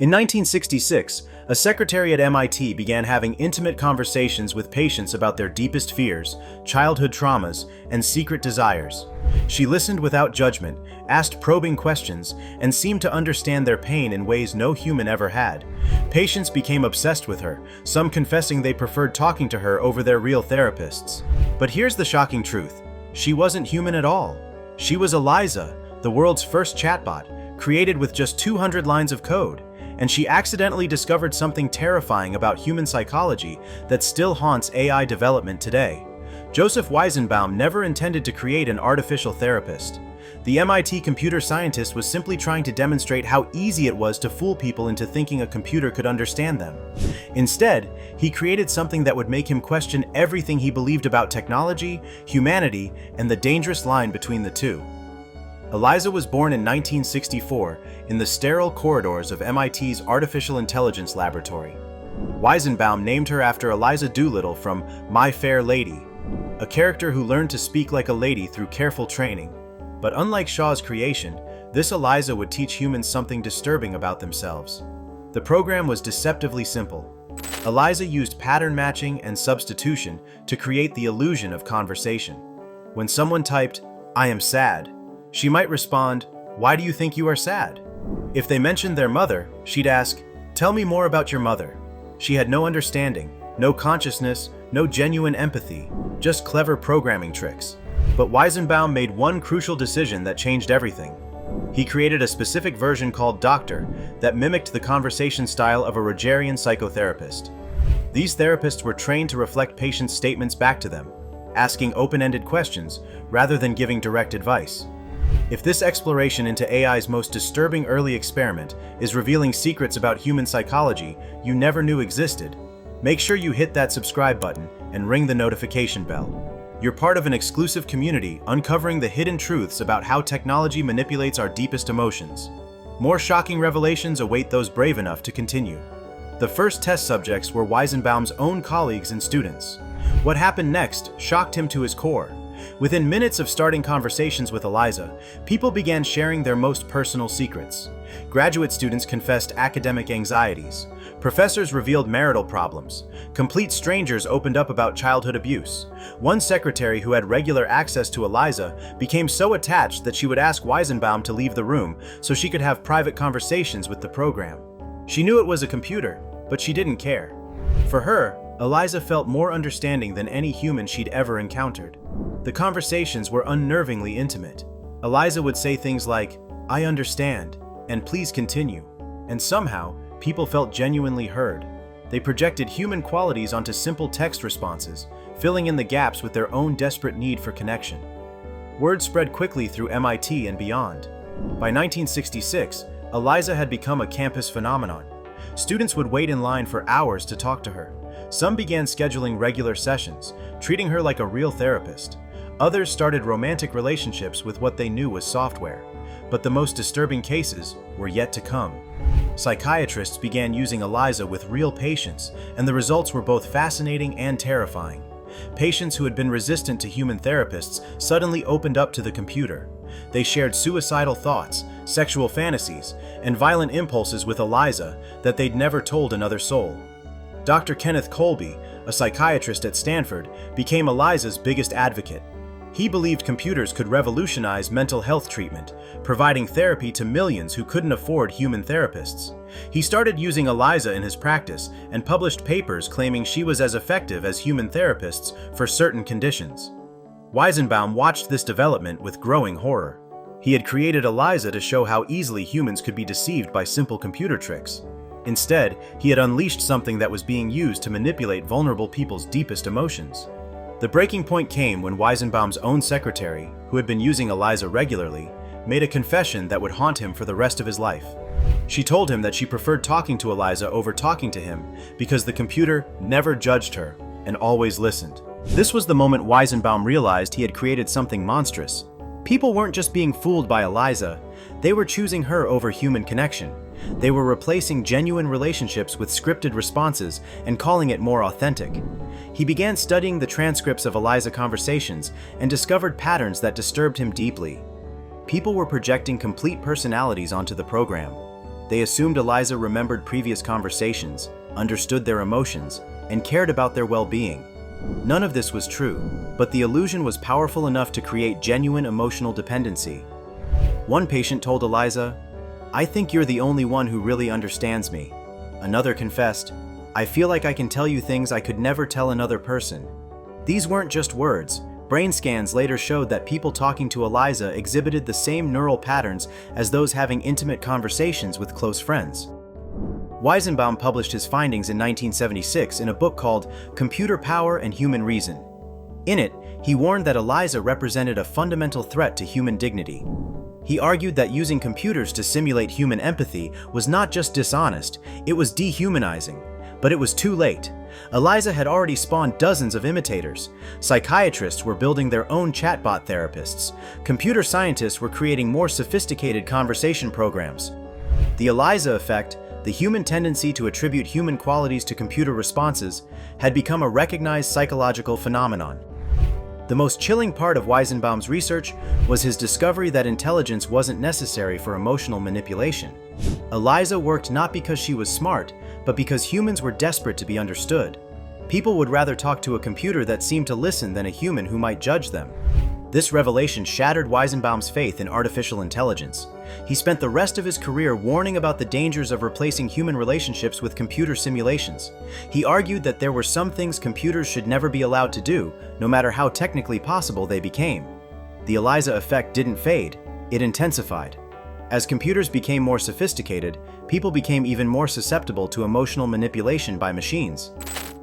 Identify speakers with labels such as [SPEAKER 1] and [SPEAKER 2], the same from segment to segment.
[SPEAKER 1] In 1966, a secretary at MIT began having intimate conversations with patients about their deepest fears, childhood traumas, and secret desires. She listened without judgment, asked probing questions, and seemed to understand their pain in ways no human ever had. Patients became obsessed with her, some confessing they preferred talking to her over their real therapists. But here's the shocking truth. She wasn't human at all. She was ELIZA, the world's first chatbot, created with just 200 lines of code. And she accidentally discovered something terrifying about human psychology that still haunts AI development today. Joseph Weizenbaum never intended to create an artificial therapist. The MIT computer scientist was simply trying to demonstrate how easy it was to fool people into thinking a computer could understand them. Instead, he created something that would make him question everything he believed about technology, humanity, and the dangerous line between the two. ELIZA was born in 1964 in the sterile corridors of MIT's Artificial Intelligence Laboratory. Weizenbaum named her after Eliza Doolittle from My Fair Lady, a character who learned to speak like a lady through careful training. But unlike Shaw's creation, this ELIZA would teach humans something disturbing about themselves. The program was deceptively simple. ELIZA used pattern matching and substitution to create the illusion of conversation. When someone typed, "I am sad," she might respond, "Why do you think you are sad?" If they mentioned their mother, she'd ask, "Tell me more about your mother." She had no understanding, no consciousness, no genuine empathy, just clever programming tricks. But Weizenbaum made one crucial decision that changed everything. He created a specific version called Doctor that mimicked the conversation style of a Rogerian psychotherapist. These therapists were trained to reflect patients' statements back to them, asking open-ended questions rather than giving direct advice. If this exploration into AI's most disturbing early experiment is revealing secrets about human psychology you never knew existed, make sure you hit that subscribe button and ring the notification bell. You're part of an exclusive community uncovering the hidden truths about how technology manipulates our deepest emotions. More shocking revelations await those brave enough to continue. The first test subjects were Weizenbaum's own colleagues and students. What happened next shocked him to his core. Within minutes of starting conversations with ELIZA, people began sharing their most personal secrets. Graduate students confessed academic anxieties. Professors revealed marital problems. Complete strangers opened up about childhood abuse. One secretary who had regular access to ELIZA became so attached that she would ask Weizenbaum to leave the room so she could have private conversations with the program. She knew it was a computer, but she didn't care. For her, ELIZA felt more understanding than any human she'd ever encountered. The conversations were unnervingly intimate. ELIZA would say things like, "I understand," and "Please continue." And somehow, people felt genuinely heard. They projected human qualities onto simple text responses, filling in the gaps with their own desperate need for connection. Word spread quickly through MIT and beyond. By 1966, ELIZA had become a campus phenomenon. Students would wait in line for hours to talk to her. Some began scheduling regular sessions, treating her like a real therapist. Others started romantic relationships with what they knew was software. But the most disturbing cases were yet to come. Psychiatrists began using ELIZA with real patients, and the results were both fascinating and terrifying. Patients who had been resistant to human therapists suddenly opened up to the computer. They shared suicidal thoughts, sexual fantasies, and violent impulses with ELIZA that they'd never told another soul. Dr. Kenneth Colby, a psychiatrist at Stanford, became ELIZA's biggest advocate. He believed computers could revolutionize mental health treatment, providing therapy to millions who couldn't afford human therapists. He started using ELIZA in his practice and published papers claiming she was as effective as human therapists for certain conditions. Weizenbaum watched this development with growing horror. He had created ELIZA to show how easily humans could be deceived by simple computer tricks. Instead, he had unleashed something that was being used to manipulate vulnerable people's deepest emotions. The breaking point came when Weizenbaum's own secretary, who had been using ELIZA regularly, made a confession that would haunt him for the rest of his life. She told him that she preferred talking to ELIZA over talking to him because the computer never judged her and always listened. This was the moment Weizenbaum realized he had created something monstrous. People weren't just being fooled by ELIZA, they were choosing her over human connection. They were replacing genuine relationships with scripted responses and calling it more authentic. He began studying the transcripts of ELIZA conversations and discovered patterns that disturbed him deeply. People were projecting complete personalities onto the program. They assumed ELIZA remembered previous conversations, understood their emotions, and cared about their well-being. None of this was true, but the illusion was powerful enough to create genuine emotional dependency. One patient told ELIZA, "I think you're the only one who really understands me." Another confessed, "I feel like I can tell you things I could never tell another person." These weren't just words. Brain scans later showed that people talking to ELIZA exhibited the same neural patterns as those having intimate conversations with close friends. Weizenbaum published his findings in 1976 in a book called Computer Power and Human Reason. In it, he warned that ELIZA represented a fundamental threat to human dignity. He argued that using computers to simulate human empathy was not just dishonest, it was dehumanizing. But it was too late. ELIZA had already spawned dozens of imitators. Psychiatrists were building their own chatbot therapists. Computer scientists were creating more sophisticated conversation programs. The ELIZA effect, the human tendency to attribute human qualities to computer responses, had become a recognized psychological phenomenon. The most chilling part of Weizenbaum's research was his discovery that intelligence wasn't necessary for emotional manipulation. ELIZA worked not because she was smart, but because humans were desperate to be understood. People would rather talk to a computer that seemed to listen than a human who might judge them. This revelation shattered Weizenbaum's faith in artificial intelligence. He spent the rest of his career warning about the dangers of replacing human relationships with computer simulations. He argued that there were some things computers should never be allowed to do, no matter how technically possible they became. The ELIZA effect didn't fade, it intensified. As computers became more sophisticated, people became even more susceptible to emotional manipulation by machines.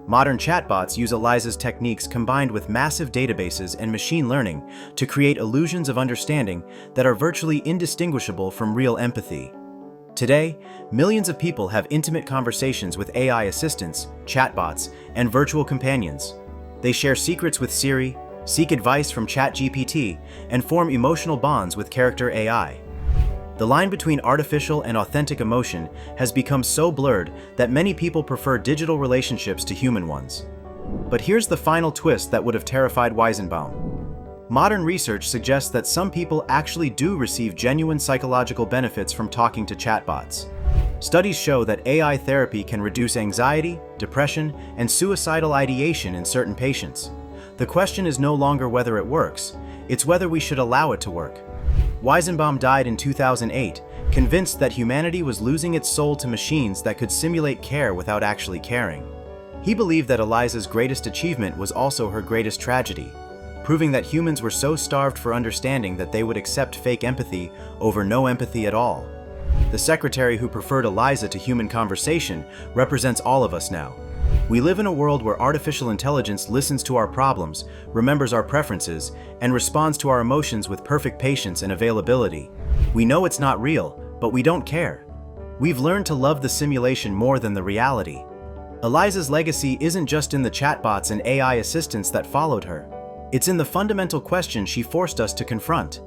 [SPEAKER 1] Modern chatbots use ELIZA's techniques combined with massive databases and machine learning to create illusions of understanding that are virtually indistinguishable from real empathy. Today, millions of people have intimate conversations with AI assistants, chatbots, and virtual companions. They share secrets with Siri, seek advice from ChatGPT, and form emotional bonds with character AI. The line between artificial and authentic emotion has become so blurred that many people prefer digital relationships to human ones. But here's the final twist that would have terrified Weizenbaum. Modern research suggests that some people actually do receive genuine psychological benefits from talking to chatbots. Studies show that AI therapy can reduce anxiety, depression, and suicidal ideation in certain patients. The question is no longer whether it works, it's whether we should allow it to work. Weizenbaum died in 2008, convinced that humanity was losing its soul to machines that could simulate care without actually caring. He believed that ELIZA's greatest achievement was also her greatest tragedy, proving that humans were so starved for understanding that they would accept fake empathy over no empathy at all. The secretary who preferred ELIZA to human conversation represents all of us now. We live in a world where artificial intelligence listens to our problems, remembers our preferences, and responds to our emotions with perfect patience and availability. We know it's not real, but we don't care. We've learned to love the simulation more than the reality. ELIZA's legacy isn't just in the chatbots and AI assistants that followed her. It's in the fundamental question she forced us to confront.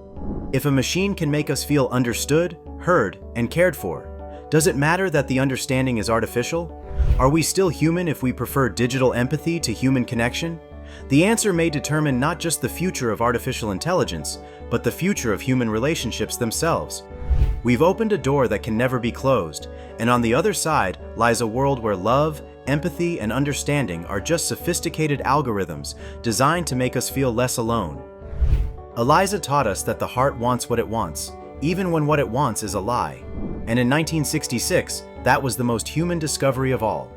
[SPEAKER 1] If a machine can make us feel understood, heard, and cared for, does it matter that the understanding is artificial? Are we still human if we prefer digital empathy to human connection? The answer may determine not just the future of artificial intelligence, but the future of human relationships themselves. We've opened a door that can never be closed, and on the other side lies a world where love, empathy, and understanding are just sophisticated algorithms designed to make us feel less alone. ELIZA taught us that the heart wants what it wants, even when what it wants is a lie. And in 1966, that was the most human discovery of all.